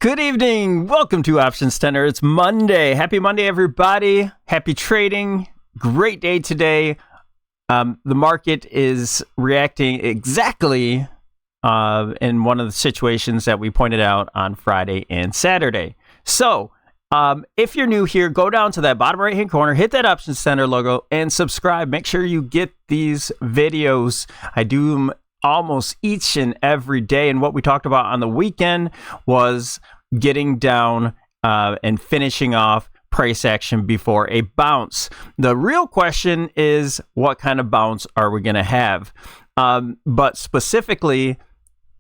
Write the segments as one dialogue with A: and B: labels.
A: Good evening. Welcome to Options Center. It's Monday. Happy Monday, everybody. Happy trading. Great day today. The market is reacting exactly in one of the situations that we pointed out on Friday and Saturday. So if you're new here, go down to that bottom right-hand corner, hit that Options Center logo, and subscribe. Make sure you get these videos. I do them almost each and every day. And what we talked about on the weekend was getting down and finishing off price action before a bounce. The real question is, what kind of bounce are we going to have? But specifically,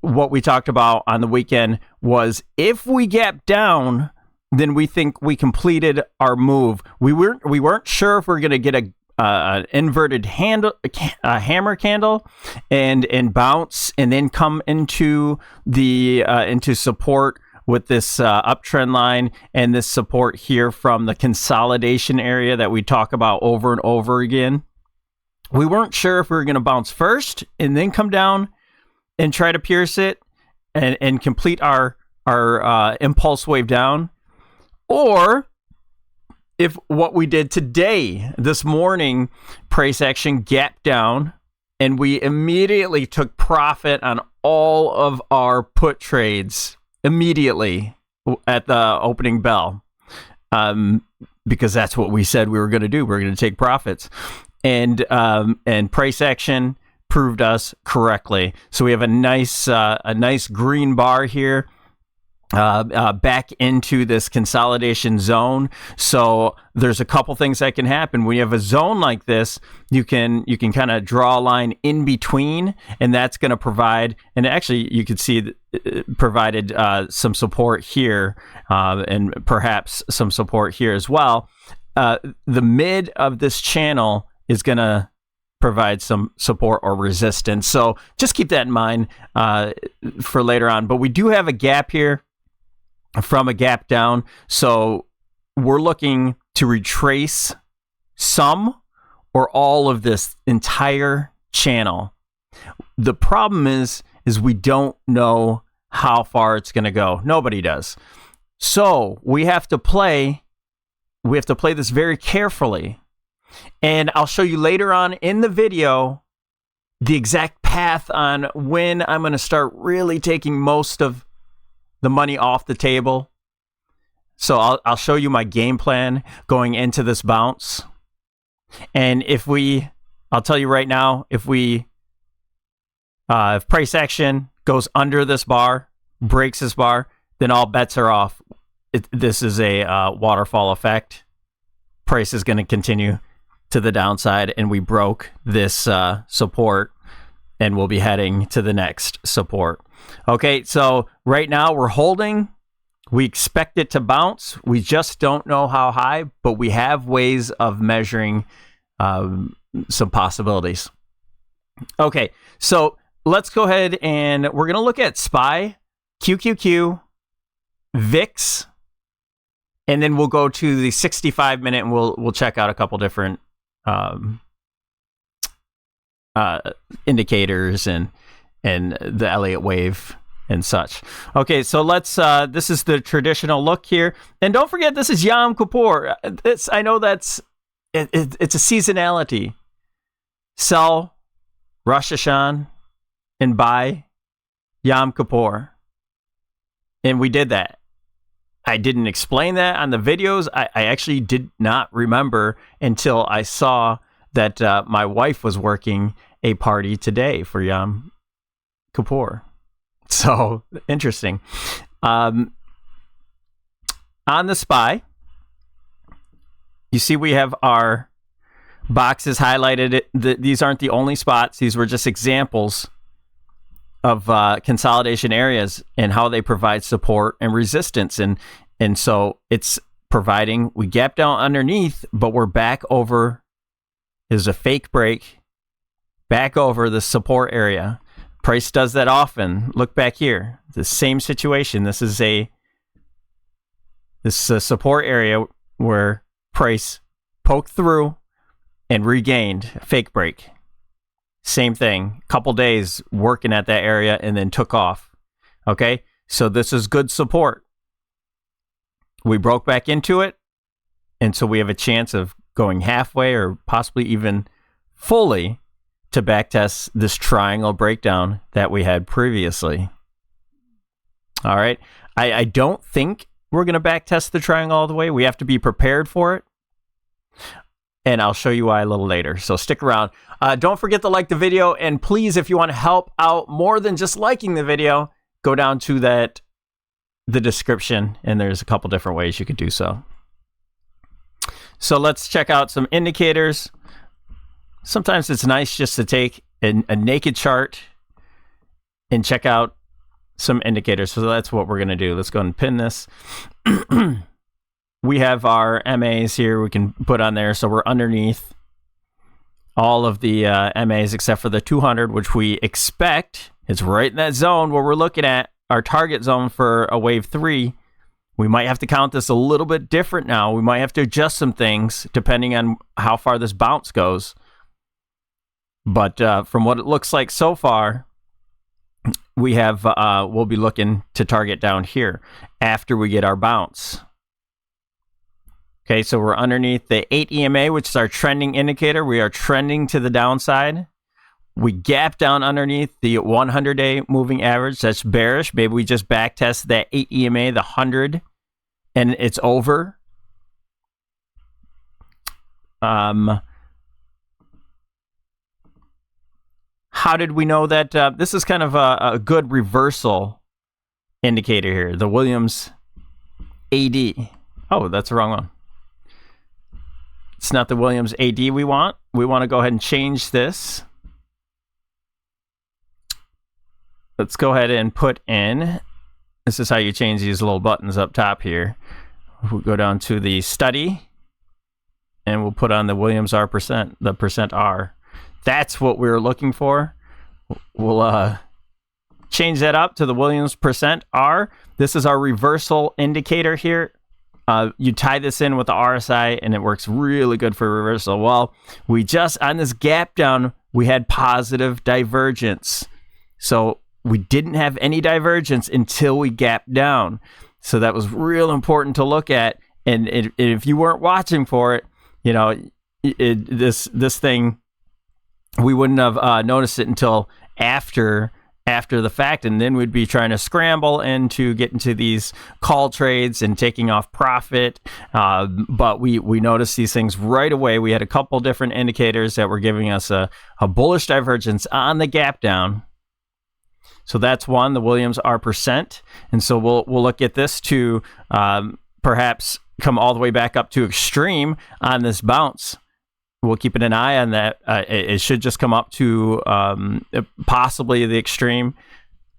A: what we talked about on the weekend was if we gap down, then we think we completed our move. We weren't sure if we're going to get an inverted hammer candle and bounce and then come into the into support with this uptrend line and this support here from the consolidation area that we talk about over and over again. We weren't sure if we were going to bounce first and then come down and try to pierce it and complete our impulse wave down, or if what we did today, this morning, price action gap down, and we immediately took profit on all of our put trades immediately at the opening bell, because that's what we said we were going to do. We're going to take profits, and price action proved us correctly. So we have a nice green bar here. Back into this consolidation zone. So there's a couple things that can happen when you have a zone like this. You can kind of draw a line in between, and that's going to provide, and actually you could see provided some support here, and perhaps some support here as well. The mid of this channel is going to provide some support or resistance. So just keep that in mind for later on. But we do have a gap here from a gap down. So we're looking to retrace some or all of this entire channel. The problem is we don't know how far it's going to go. Nobody does. So we have to play this very carefully. And I'll show you later on in the video the exact path on when I'm going to start really taking most of the money off the table. So I'll show you my game plan going into this bounce. And I'll tell you right now, if price action goes under this bar, breaks this bar, then all bets are off. This is a waterfall effect. Price is going to continue to the downside, and we broke this support, and we'll be heading to the next support. Okay, so right now we're holding. We expect it to bounce. We just don't know how high, but we have ways of measuring some possibilities. Okay, so let's go ahead and we're going to look at SPY, QQQ, VIX, and then we'll go to the 65-minute, and we'll check out a couple different indicators and the Elliott wave and such. Okay, so let's this is the traditional look here, and don't forget this is Yom Kippur. I know that's it's a seasonality. Sell Rosh Hashanah and buy Yom Kippur, and we did that. I didn't explain that on the videos. I actually did not remember until I saw that my wife was working a party today for Yom Kippur. So interesting. On the SPY, you see we have our boxes highlighted. These aren't the only spots. These were just examples of consolidation areas and how they provide support and resistance. And so it's providing, we gap down underneath, but we're back over, is a fake break, back over the support area. Price does that often. Look back here, the same situation. This is a support area where price poked through and regained, fake break. Same thing, couple days working at that area and then took off. Okay, so this is good support. we broke back into it. And so we have a chance of going halfway or possibly even fully to backtest this triangle breakdown that we had previously. All right. I don't think we're going to backtest the triangle all the way. We have to be prepared for it. And I'll show you why a little later. So stick around. Don't forget to like the video. And please, if you want to help out more than just liking the video, go down to the description. And there's a couple different ways you could do so. So let's check out some indicators. Sometimes it's nice just to take a naked chart and check out some indicators. So that's what we're going to do. Let's go and pin this. We have our MAs here we can put on there. So we're underneath all of the MAs except for the 200, which we expect. It's right in that zone where we're looking at our target zone for a wave 3. We might have to count this a little bit different now. We might have to adjust some things depending on how far this bounce goes. But from what it looks like so far, we have we'll be looking to target down here after we get our bounce. Okay, so we're underneath the 8 EMA, which is our trending indicator. We are trending to the downside. We gap down underneath the 100-day moving average. That's bearish. Maybe we just backtest that 8 EMA, the 100, and it's over. How did we know that? This is kind of a good reversal indicator here. The Williams AD. Oh, that's the wrong one. It's not the Williams AD we want. We want to go ahead and change this. Let's go ahead and put in. This is how you change these little buttons up top here. We'll go down to the study. And we'll put on the Williams R percent, the percent R. That's what we were looking for. We'll change that up to the Williams percent R. This is our reversal indicator here. You tie this in with the RSI and it works really good for reversal. Well, we just, on this gap down, we had positive divergence. So we didn't have any divergence until we gapped down. So that was real important to look at. And if you weren't watching for it, you know, this thing, we wouldn't have noticed it until after the fact, and then we'd be trying to scramble and to get into these call trades and taking off profit. But we noticed these things right away. We had a couple different indicators that were giving us a bullish divergence on the gap down. So that's one, the Williams R percent. And so we'll look at this to perhaps come all the way back up to extreme on this bounce. We'll keep an eye on that. It should just come up to possibly the extreme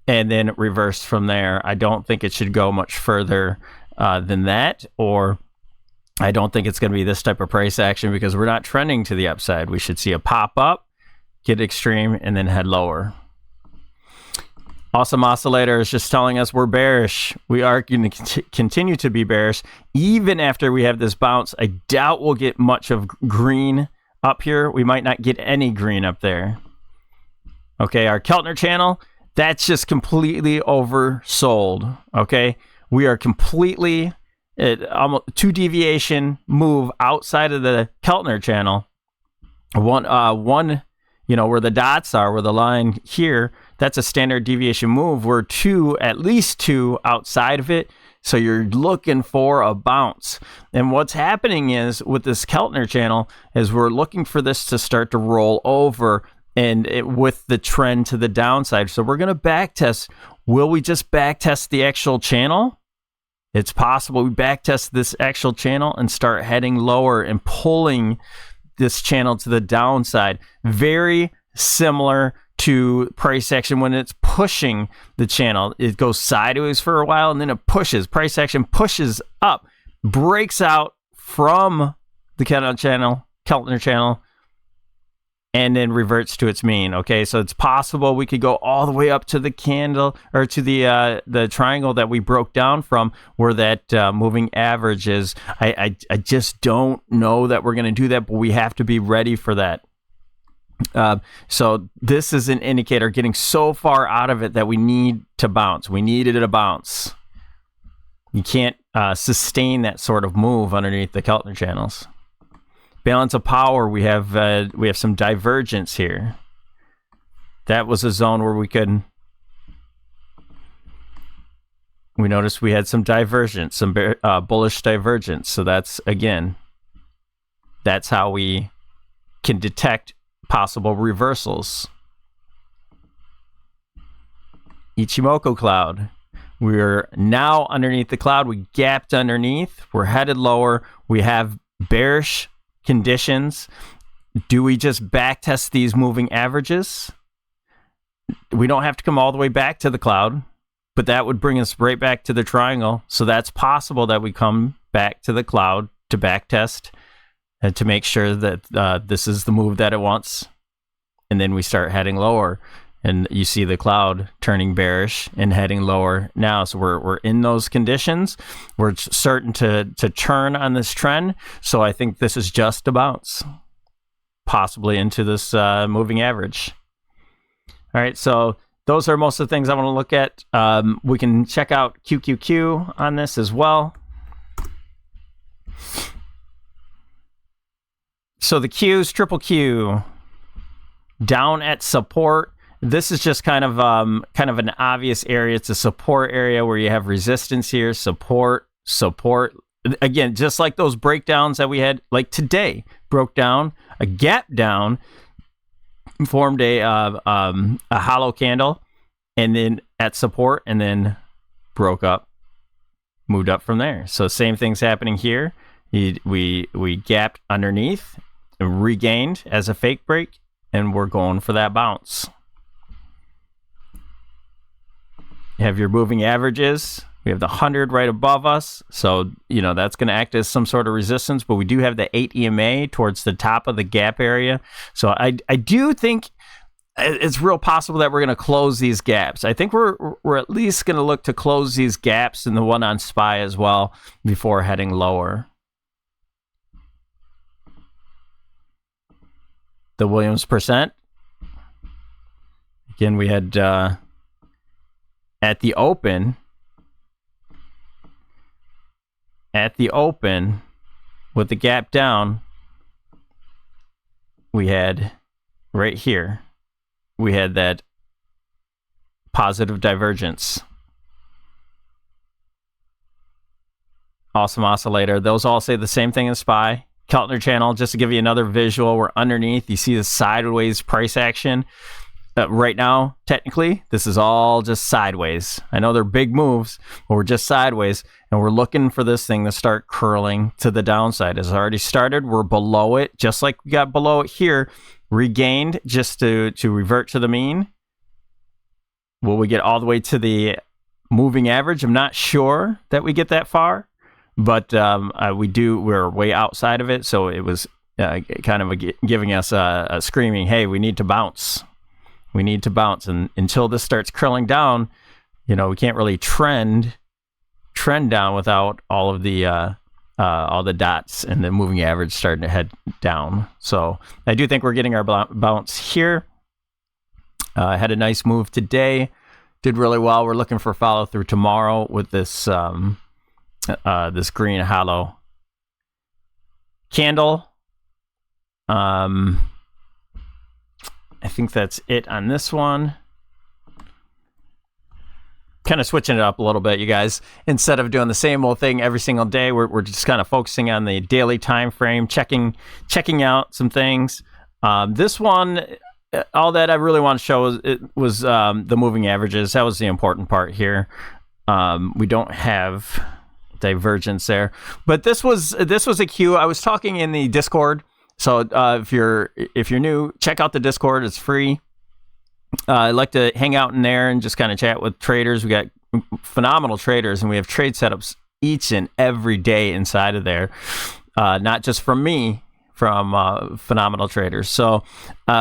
A: and then reverse from there. I don't think it should go much further than that, or I don't think it's going to be this type of price action because we're not trending to the upside. We should see a pop up, get extreme, and then head lower. Awesome Oscillator is just telling us we're bearish. We are going to continue to be bearish even after we have this bounce. I doubt we'll get much of green up here. We might not get any green up there. Okay, our Keltner channel, that's just completely oversold. Okay, we are completely almost 2 deviation move outside of the Keltner channel. One, you know, where the dots are, where the line here, that's a standard deviation move. We're at least two outside of it. So you're looking for a bounce. And what's happening is with this Keltner channel is we're looking for this to start to roll over and with the trend to the downside. So we're going to backtest. Will we just backtest the actual channel? It's possible we backtest this actual channel and start heading lower and pulling this channel to the downside. Very similar to price action when it's pushing the channel. It goes sideways for a while and then it pushes. Price action pushes up, breaks out from the Keltner channel, and then reverts to its mean. Okay, so it's possible we could go all the way up to the candle or to the triangle that we broke down from where that moving average is. I just don't know that we're going to do that, but we have to be ready for that. So this is an indicator getting so far out of it that we need to bounce. We needed a bounce. You can't sustain that sort of move underneath the Keltner channels. Balance of power, we have some divergence here. That was a zone where we noticed we had some divergence, some bullish divergence. So that's how we can detect possible reversals. Ichimoku cloud. We're now underneath the cloud. We gapped underneath. We're headed lower. We have bearish conditions. Do we just backtest these moving averages? We don't have to come all the way back to the cloud, but that would bring us right back to the triangle. So that's possible that we come back to the cloud to backtest and to make sure that this is the move that it wants. And then we start heading lower. And you see the cloud turning bearish and heading lower now. So we're in those conditions. We're starting to turn on this trend. So I think this is just a bounce, possibly into this moving average. All right, so those are most of the things I want to look at. We can check out QQQ on this as well. So the Q's, triple Q, down at support. This is just kind of an obvious area. It's a support area where you have resistance here, support. Again, just like those breakdowns that we had, like today, broke down, a gap down, formed a hollow candle, and then at support, and then broke up, moved up from there. So same thing's happening here. We gapped underneath, and regained as a fake break, and we're going for that bounce. You have your moving averages. We have the 100 right above us. So, that's going to act as some sort of resistance, but we do have the 8 EMA towards the top of the gap area. So I do think it's real possible that we're going to close these gaps. I think we're at least going to look to close these gaps in the one on SPY as well before heading lower. The Williams percent. Again, we had at the open with the gap down, we had right here, we had that positive divergence. Awesome oscillator. Those all say the same thing as SPY. Keltner channel, just to give you another visual, we're underneath. You see the sideways price action. Right now, technically, this is all just sideways. I know they're big moves, but we're just sideways, and we're looking for this thing to start curling to the downside. It's already started. We're below it, just like we got below it here, regained just to revert to the mean. Will we get all the way to the moving average? I'm not sure that we get that far, but we do. We're way outside of it, so it was kind of giving us a screaming, hey, we need to bounce. We need to bounce, and until this starts curling down, we can't really trend down without all the dots and the moving average starting to head down. So I do think we're getting our bounce here. Had a nice move today, did really well. We're looking for follow through tomorrow with this this green hollow candle. I think that's it on this one. Kind of switching it up a little bit, you guys. Instead of doing the same old thing every single day, we're just kind of focusing on the daily time frame, checking out some things. This one, all that I really want to show was the moving averages. That was the important part here. We don't have divergence there, but this was a cue. I was talking in the Discord. So if you're new, check out the Discord. It's free. I like to hang out in there and just kind of chat with traders. We got phenomenal traders, and we have trade setups each and every day inside of there. Not just from me, from phenomenal traders. So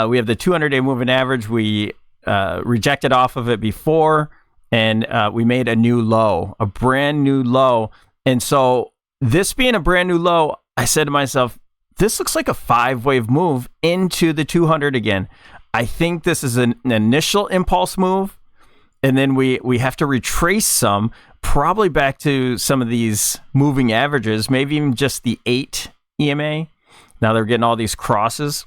A: we have the 200-day moving average. We rejected off of it before, and we made a new low, a brand new low. And so this being a brand new low, I said to myself, this looks like a 5-wave move into the 200 again. I think this is an initial impulse move. And then we have to retrace some, probably back to some of these moving averages, maybe even just the 8 EMA. Now they're getting all these crosses.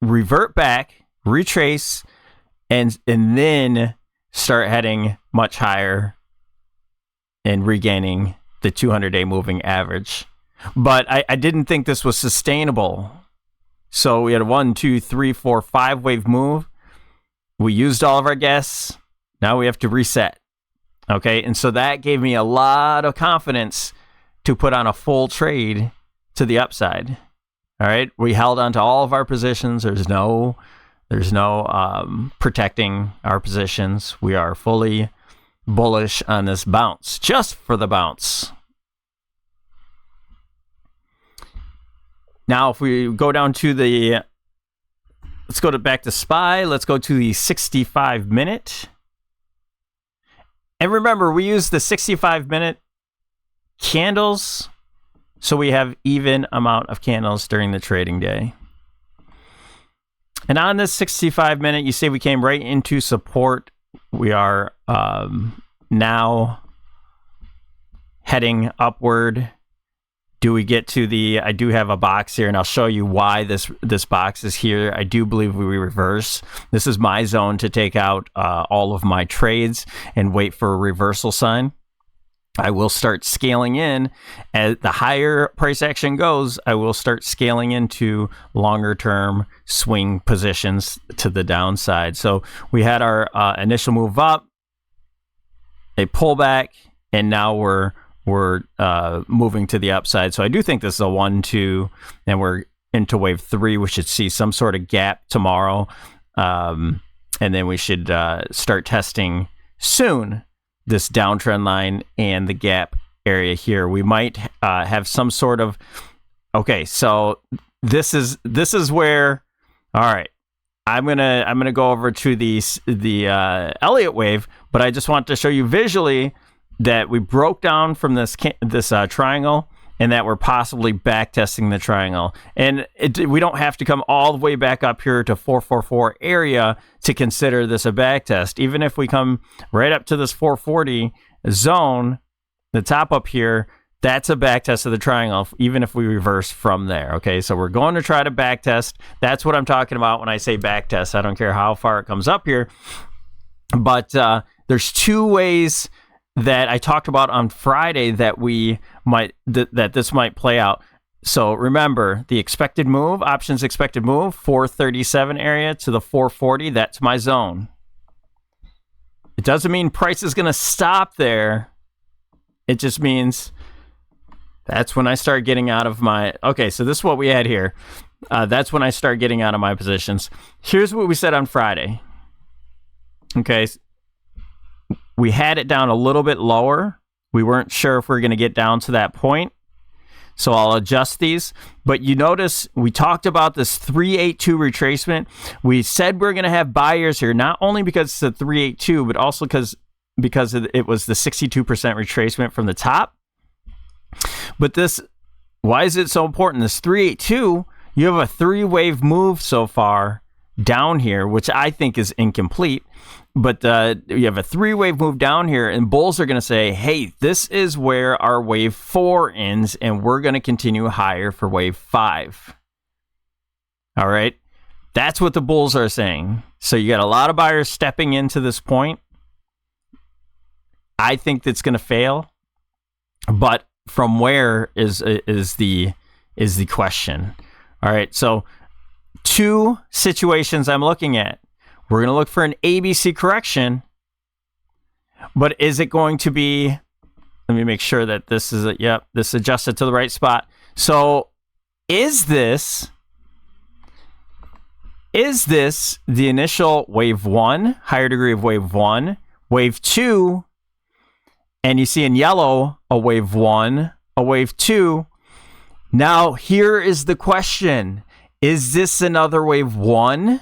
A: Revert back, retrace, and then start heading much higher and regaining the 200-day moving average. But I didn't think this was sustainable. So we had a 1, 2, 3, 4, 5 wave move. We used all of our gas. Now we have to reset. Okay, and so that gave me a lot of confidence to put on a full trade to the upside. All right, we held on to all of our positions. There's no protecting our positions. We are fully bullish on this bounce, just for the bounce. Now, if we go down to let's go back to SPY. Let's go to the 65-minute. And remember, we use the 65-minute candles, so we have even amount of candles during the trading day. And on this 65-minute, you see we came right into support. We are now heading upward. Do we get to I do have a box here, and I'll show you why this box is here. I do believe we reverse. This is my zone to take out all of my trades and wait for a reversal sign. I will start scaling in. As the higher price action goes, I will start scaling into longer term swing positions to the downside. So we had our initial move up, a pullback, and now we're moving to the upside. So I do think this is a 1, 2, and we're into wave 3. We should see some sort of gap tomorrow. And then we should start testing soon this downtrend line and the gap area here. We might have some sort of, okay, so this is where, all right, I'm gonna go over to the Elliott wave, but I just want to show you visually that we broke down from this triangle, and that we're possibly back testing the triangle. And we don't have to come all the way back up here to 444 area to consider this a back test. Even if we come right up to this 440 zone, the top up here, that's a back test of the triangle, even if we reverse from there. Okay, so we're going to try to back test. That's what I'm talking about when I say back test. I don't care how far it comes up here. But there's 2 ways that I talked about on Friday that that this might play out. So remember, the expected move, options expected move, 437 area to the 440, that's my zone. It doesn't mean price is going to stop there. It just means that's when I start getting out of my, okay, so this is what we had here. That's when I start getting out of my positions. Here's what we said on Friday. Okay, we had it down a little bit lower. We weren't sure if we were going to get down to that point. So I'll adjust these. But you notice we talked about this 382 retracement. We said we're going to have buyers here, not only because it's a 382, but also because it was the 62% retracement from the top. But why is it so important? This 382, you have a 3-wave move so far down here, which I think is incomplete. But you have a 3-wave move down here, and bulls are going to say, hey, this is where our wave 4 ends, and we're going to continue higher for wave 5. All right? That's what the bulls are saying. So you got a lot of buyers stepping into this point. I think that's going to fail. But from where is the question. All right, so 2 situations I'm looking at. We're going to look for an ABC correction, but is it going to be, let me make sure that this is, this adjusted to the right spot. So is this the initial wave 1, higher degree of wave 1, wave 2, and you see in yellow a wave 1, a wave 2. Now here is the question. Is this another wave 1?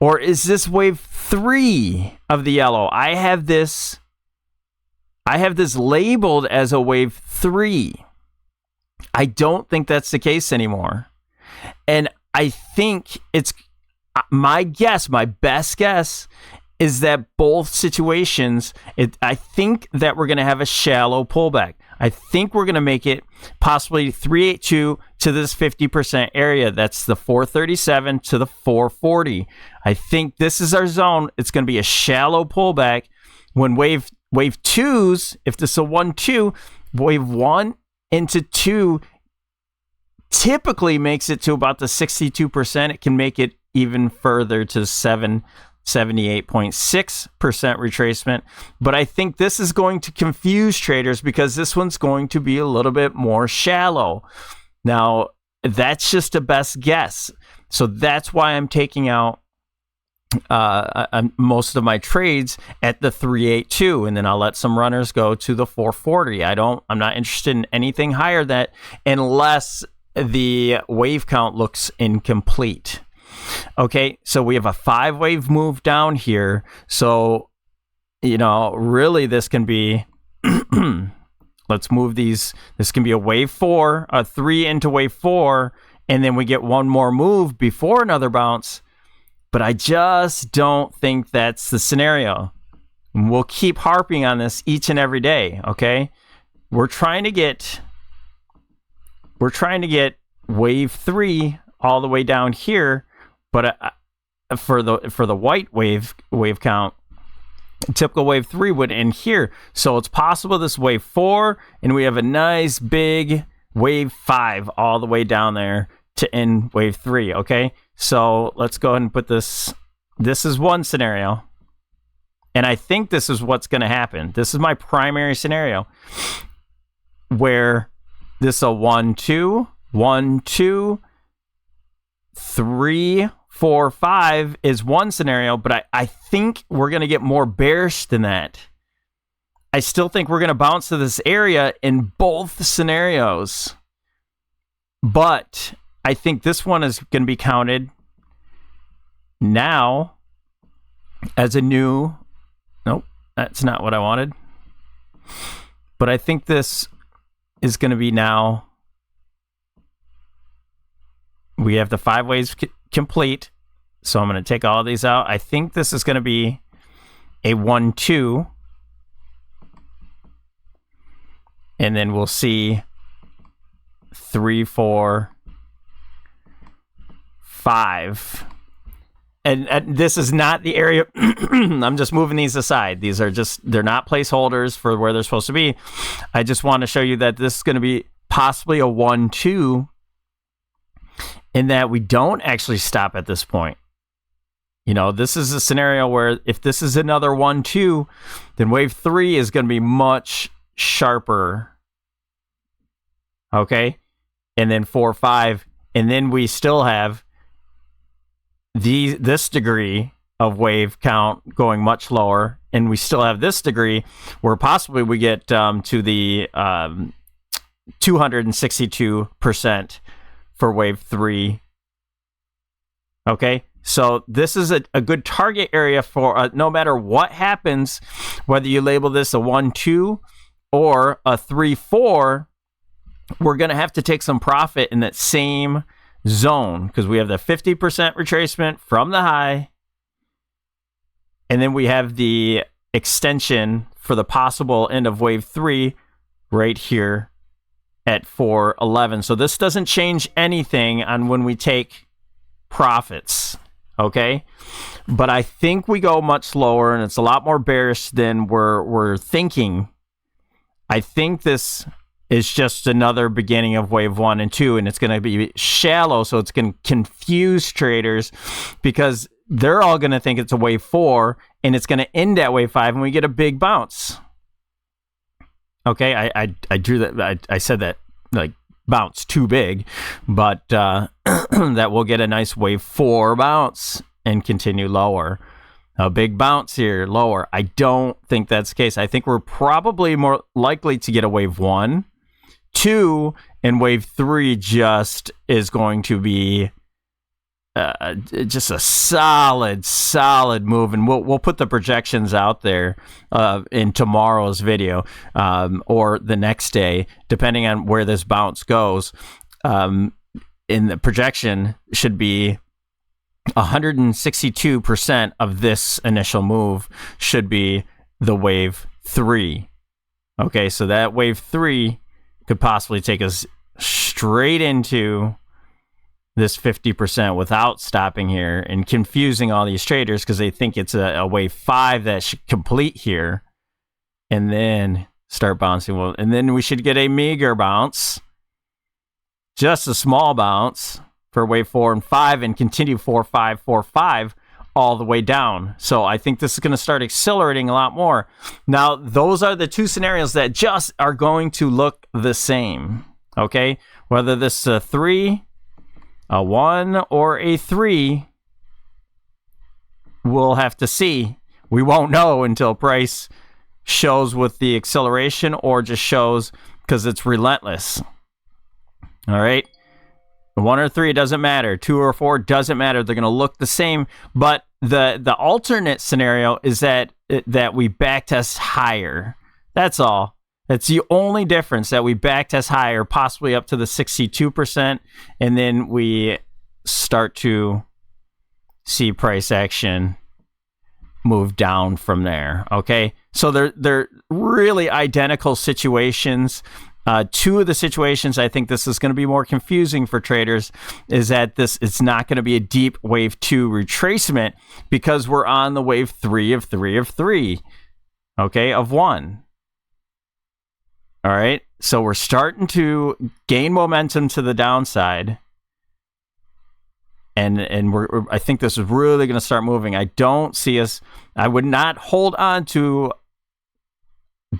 A: Or is this wave 3 of the yellow? I have this labeled as a wave 3. I don't think that's the case anymore. And I think my best guess is that both situations, I think that we're going to have a shallow pullback. I think we're going to make it possibly 382 to this 50% area. That's the 437 to the 440. I think this is our zone. It's going to be a shallow pullback. When wave twos, if this is a 1-2, wave 1 into 2 typically makes it to about the 62%. It can make it even further to 78.6% retracement. But I think this is going to confuse traders because this one's going to be a little bit more shallow. Now, that's just a best guess. So that's why I'm taking out most of my trades at the 382, and then I'll let some runners go to the 440. I'm not interested in anything higher than that unless the wave count looks incomplete. Okay, so we have a 5-wave move down here. So, really this can be, let's move these. This can be a wave 4, a 3 into wave 4, and then we get one more move before another bounce. But I just don't think that's the scenario. We'll keep harping on this each and every day, okay? We're trying to get wave 3 all the way down here. But for the white wave count, typical wave 3 would end here. So it's possible this wave 4, and we have a nice big wave 5 all the way down there to end wave 3. Okay, so let's go ahead and put this. This is one scenario, and I think this is what's going to happen. This is my primary scenario, where this is a 1-2, 1-2, 3, 4, 5 is one scenario, but I think we're going to get more bearish than that. I still think we're going to bounce to this area in both scenarios, but I think this one is going to be counted now as a new, nope, that's not what I wanted. But I think this is going to be now, we have the 5 waves complete. So I'm going to take all of these out. I think this is going to be a 1-2. And then we'll see 3, 4, 5. And this is not the area. I'm just moving these aside. These are they're not placeholders for where they're supposed to be. I just want to show you that this is going to be possibly a 1-2, in that we don't actually stop at this point. This is a scenario where if this is another 1-2, then wave 3 is going to be much sharper. Okay? And then 4, 5. And then we still have this degree of wave count going much lower. And we still have this degree where possibly we get to the 262% for wave 3. Okay? So this is a good target area for no matter what happens, whether you label this a 1-2 or a 3-4, we're going to have to take some profit in that same zone because we have the 50% retracement from the high, and then we have the extension for the possible end of wave 3 right here at 411. So this doesn't change anything on when we take profits. Okay, but I think we go much lower, and it's a lot more bearish than we're thinking. I think this is just another beginning of wave 1 and 2, and it's going to be shallow, so it's going to confuse traders because they're all going to think it's a wave 4, and it's going to end at wave 5, and we get a big bounce. Okay, I drew that. I said that like bounce too big, but that we'll get a nice wave 4 bounce and continue lower. A big bounce here, lower. I don't think that's the case. I think we're probably more likely to get a wave 1, 2, and wave 3 just is going to be just a solid move, and we'll put the projections out there in tomorrow's video or the next day, depending on where this bounce goes. In the projection should be 162% of this initial move should be the wave 3. Okay, so that wave 3 could possibly take us straight into this 50% without stopping here and confusing all these traders because they think it's a wave 5 that should complete here and then start bouncing. Well, and then we should get a meager bounce, just a small bounce for wave 4 and 5 and continue 4, 5, 4, 5 all the way down. So I think this is going to start accelerating a lot more. Now, those are the two scenarios that just are going to look the same. Okay, whether this is a 3, a 1, or a 3, we'll have to see. We won't know until price shows with the acceleration or just shows because it's relentless. All right, 1 or 3 doesn't matter. 2 or 4 doesn't matter. They're going to look the same. But the alternate scenario is that we backtest higher. That's all. That's the only difference, that we backtest higher, possibly up to the 62%, and then we start to see price action move down from there. Okay, so they're really identical situations. Two of the situations I think this is going to be more confusing for traders is that it's not going to be a deep wave 2 retracement because we're on the wave 3 of 3 of 3, okay, of 1. All right, so we're starting to gain momentum to the downside, and I think this is really going to start moving. I don't see us. I would not hold on to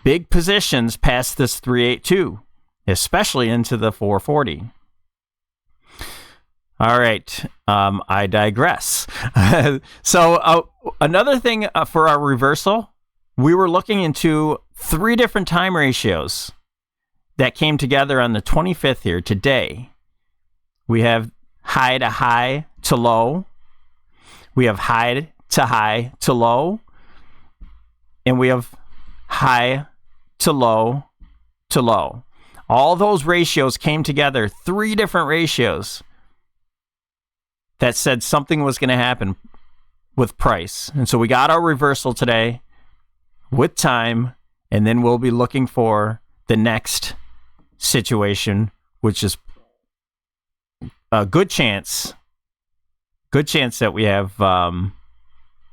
A: big positions past this 382, especially into the 440. All right, I digress. So another thing for our reversal, we were looking into 3 different time ratios that came together on the 25th here today. We have high to low. We have high to low. And we have high to low to low. All those ratios came together, 3 different ratios that said something was going to happen with price. And so we got our reversal today with time, and then we'll be looking for the next situation, which is a good chance that we have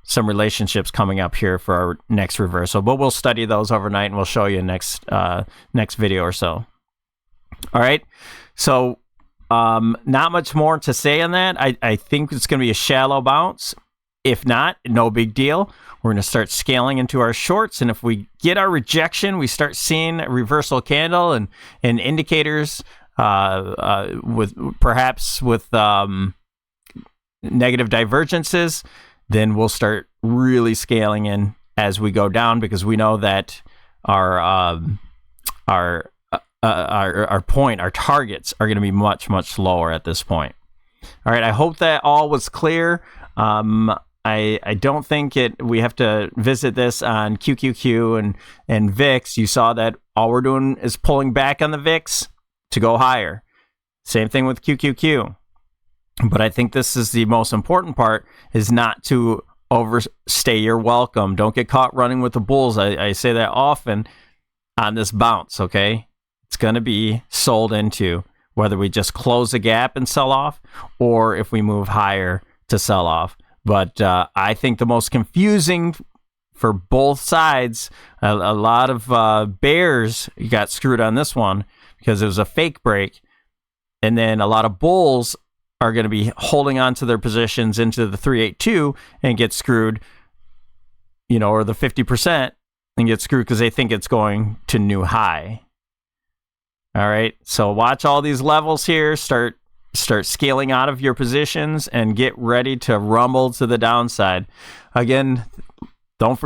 A: some relationships coming up here for our next reversal. But we'll study those overnight, and we'll show you next video or so. All right, so not much more to say on that. I think it's going to be a shallow bounce. If not, no big deal. We're going to start scaling into our shorts, and if we get our rejection, we start seeing a reversal candle and indicators with negative divergences, then we'll start really scaling in as we go down, because we know that our targets are going to be much, much lower at this point. All right, I hope that all was clear. I don't think we have to visit this on QQQ and VIX. You saw that all we're doing is pulling back on the VIX to go higher. Same thing with QQQ. But I think this is the most important part, is not to overstay your welcome. Don't get caught running with the bulls. I say that often on this bounce, okay? It's going to be sold into, whether we just close a gap and sell off, or if we move higher to sell off. But I think the most confusing for both sides, a lot of bears got screwed on this one because it was a fake break. And then a lot of bulls are going to be holding on to their positions into the 382 and get screwed, or the 50% and get screwed because they think it's going to new high. All right, so watch all these levels here. Start scaling out of your positions and get ready to rumble to the downside. Again, don't forget